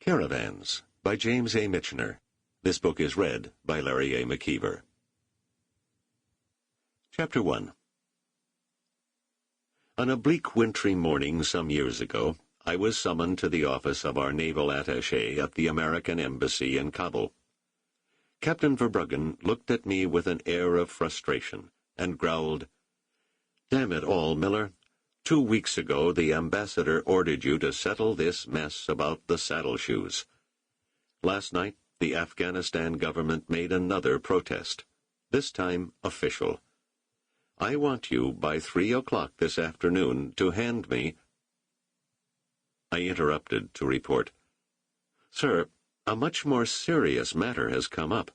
Caravans by James A. Michener. This book is read by Larry A. McKeever. Chapter 1. On a bleak wintry morning some years ago, I was summoned to the office of our naval attaché at the American Embassy in Kabul. Captain Verbruggen looked at me with an air of frustration and growled, "Damn it all, Miller. 2 weeks ago the ambassador ordered you to settle this mess about the saddle shoes. Last night the Afghanistan government made another protest, this time official. I want you by 3 o'clock this afternoon to hand me—" I interrupted to report, "Sir, a much more serious matter has come up.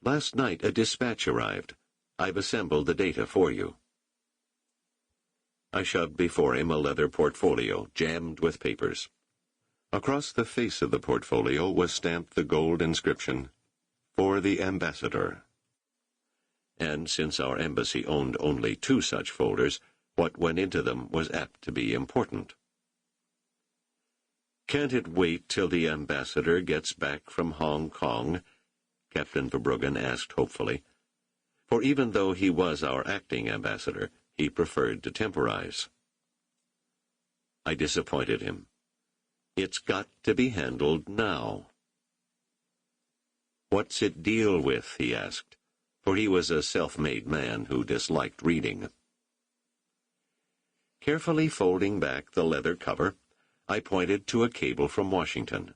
Last night a dispatch arrived. I've assembled the data for you." I shoved before him a leather portfolio jammed with papers. Across the face of the portfolio was stamped the gold inscription, "For the Ambassador." And since our embassy owned only 2 such folders, what went into them was apt to be important. "Can't it wait till the ambassador gets back from Hong Kong?" Captain Verbruggen asked hopefully. For even though he was our acting ambassador, he preferred to temporize. I disappointed him. "It's got to be handled now." "What's it deal with?" he asked, for he was a self-made man who disliked reading. Carefully folding back the leather cover, I pointed to a cable from Washington.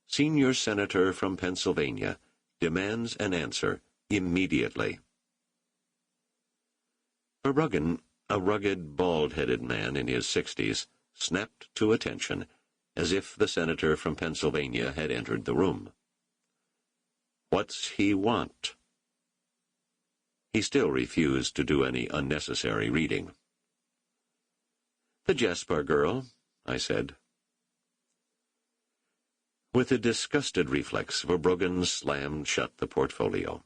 "Senior Senator from Pennsylvania demands an answer immediately." Verbruggen, a rugged, bald-headed man in his 60s, snapped to attention, as if the senator from Pennsylvania had entered the room. "What's he want?" He still refused to do any unnecessary reading. "The Jasper girl," I said. With a disgusted reflex, Verbruggen slammed shut the portfolio.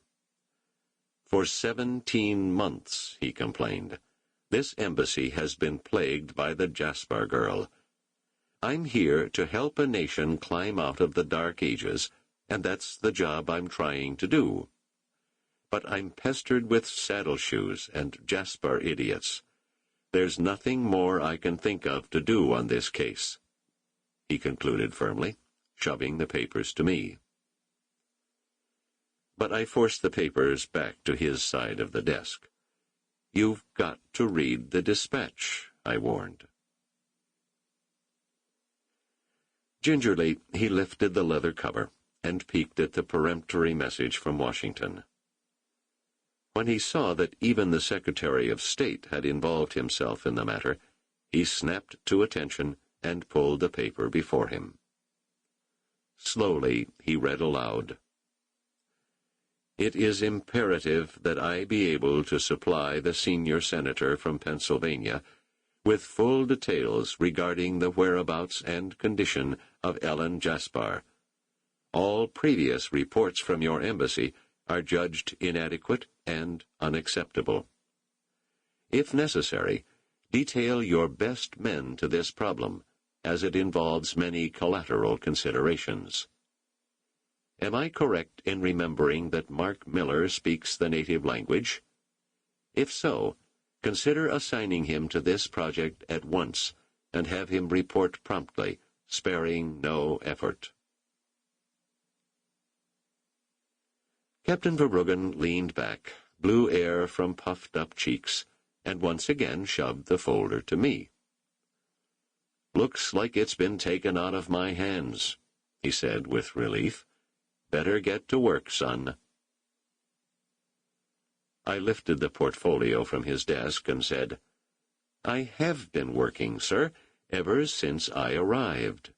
"For 17 months, he complained, this embassy has been plagued by the Jasper girl. I'm here to help a nation climb out of the Dark Ages, and that's the job I'm trying to do. But I'm pestered with saddle shoes and Jasper idiots. There's nothing more I can think of to do on this case," he concluded firmly, shoving the papers to me. But I forced the papers back to his side of the desk. "You've got to read the dispatch," I warned. Gingerly, he lifted the leather cover and peeked at the peremptory message from Washington. When he saw that even the Secretary of State had involved himself in the matter, he snapped to attention and pulled the paper before him. Slowly, he read aloud, "It is imperative that I be able to supply the senior senator from Pennsylvania with full details regarding the whereabouts and condition of Ellen Jasper. All previous reports from your embassy are judged inadequate and unacceptable. If necessary, detail your best men to this problem, as it involves many collateral considerations. Am I correct in remembering that Mark Miller speaks the native language? If so, consider assigning him to this project at once and have him report promptly, sparing no effort." Captain Verbruggen leaned back, blew air from puffed-up cheeks, and once again shoved the folder to me. "Looks like it's been taken out of my hands," he said with relief. "Better get to work, son." I lifted the portfolio from his desk and said, "I have been working, sir, ever since I arrived."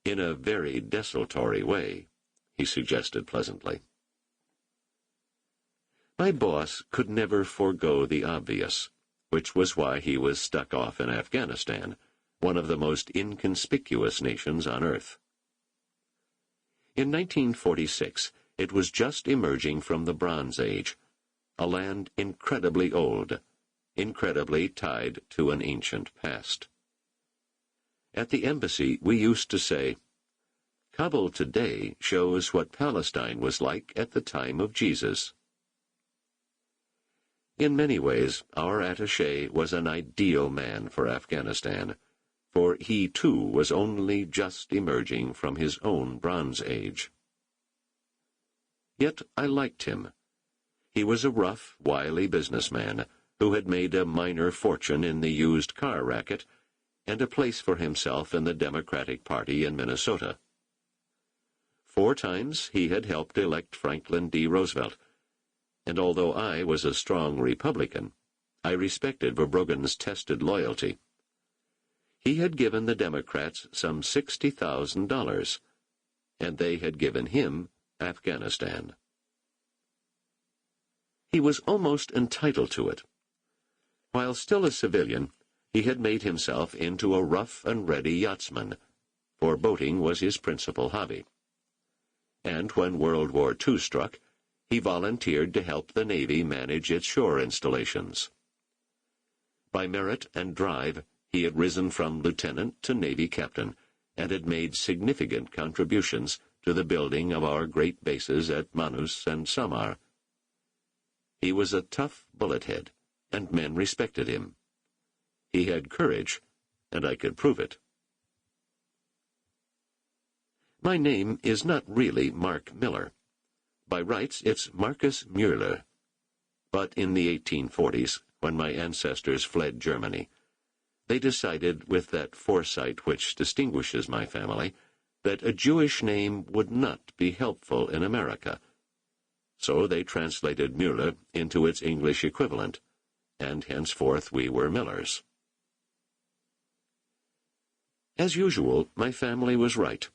"In a very desultory way," he suggested pleasantly. My boss could never forego the obvious, which was why he was stuck off in Afghanistan, one of the most inconspicuous nations on earth. In 1946, it was just emerging from the Bronze Age, a land incredibly old, incredibly tied to an ancient past. At the embassy, we used to say, "Kabul today shows what Palestine was like at the time of Jesus." In many ways, our attaché was an ideal man for Afghanistan, for he too was only just emerging from his own Bronze Age. Yet I liked him. He was a rough, wily businessman who had made a minor fortune in the used car racket and a place for himself in the Democratic Party in Minnesota. 4 times he had helped elect Franklin D. Roosevelt, and although I was a strong Republican, I respected Verbruggen's tested loyalty. He had given the Democrats some $60,000, and they had given him Afghanistan. He was almost entitled to it. While still a civilian, he had made himself into a rough-and-ready yachtsman, for boating was his principal hobby. And when World War II struck, he volunteered to help the Navy manage its shore installations. By merit and drive, he had risen from lieutenant to Navy captain, and had made significant contributions to the building of our great bases at Manus and Samar. He was a tough bullethead, and men respected him. He had courage, and I could prove it. My name is not really Mark Miller. By rights, it's Marcus Müller. But in the 1840s, when my ancestors fled Germany, they decided, with that foresight which distinguishes my family, that a Jewish name would not be helpful in America. So they translated Müller into its English equivalent, and henceforth we were Millers. As usual, my family was right.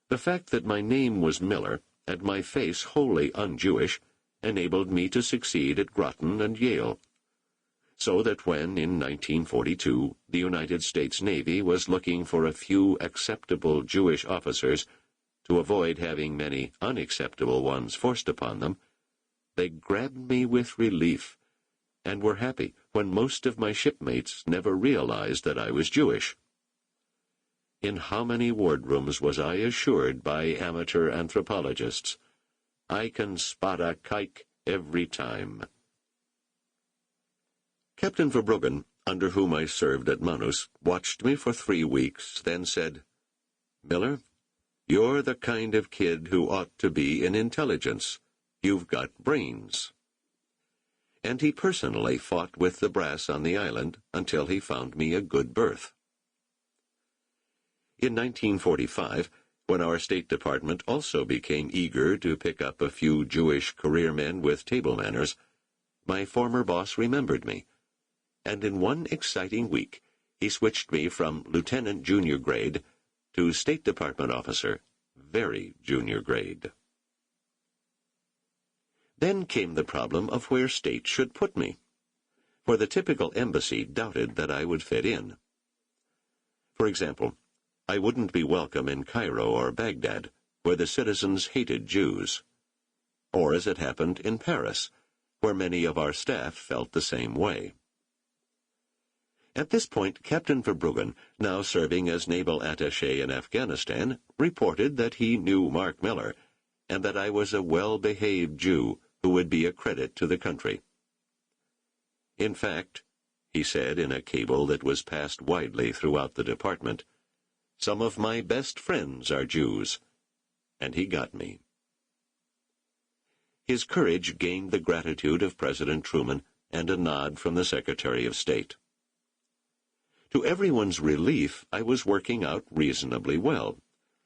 The fact that my name was Miller, and my face wholly un-Jewish, enabled me to succeed at Groton and Yale. So that when, in 1942, the United States Navy was looking for a few acceptable Jewish officers to avoid having many unacceptable ones forced upon them, they grabbed me with relief, and were happy when most of my shipmates never realized that I was Jewish. In how many wardrooms was I assured by amateur anthropologists, "I can spot a kike every time." Captain Verbruggen, under whom I served at Manus, watched me for 3 weeks, then said, "Miller, you're the kind of kid who ought to be in intelligence. You've got brains." And he personally fought with the brass on the island until he found me a good berth. In 1945, when our State Department also became eager to pick up a few Jewish career men with table manners, my former boss remembered me, and in one exciting week he switched me from lieutenant junior grade to State Department officer, very junior grade. Then came the problem of where State should put me, for the typical embassy doubted that I would fit in. For example, I wouldn't be welcome in Cairo or Baghdad, where the citizens hated Jews, or as it happened in Paris, where many of our staff felt the same way. At this point, Captain Verbruggen, now serving as naval attaché in Afghanistan, reported that he knew Mark Miller, and that I was a well-behaved Jew who would be a credit to the country. "In fact," he said in a cable that was passed widely throughout the department, "some of my best friends are Jews," and he got me. His courage gained the gratitude of President Truman and a nod from the Secretary of State. To everyone's relief, I was working out reasonably well,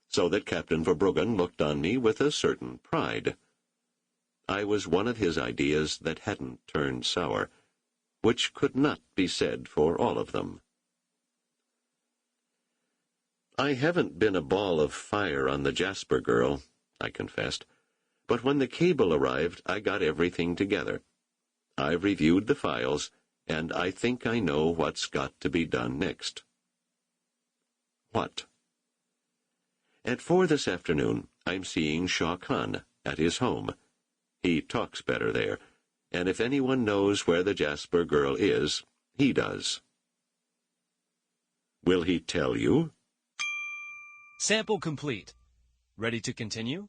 so that Captain Verbruggen looked on me with a certain pride. I was one of his ideas that hadn't turned sour, which could not be said for all of them. "I haven't been a ball of fire on the Jasper girl," I confessed, "but when the cable arrived, I got everything together. I've reviewed the files, and I think I know what's got to be done next." "What?" "At 4 this afternoon, I'm seeing Shah Khan at his home. He talks better there, and if anyone knows where the Jasper girl is, he does." Will he tell you? Sample complete. Ready to continue?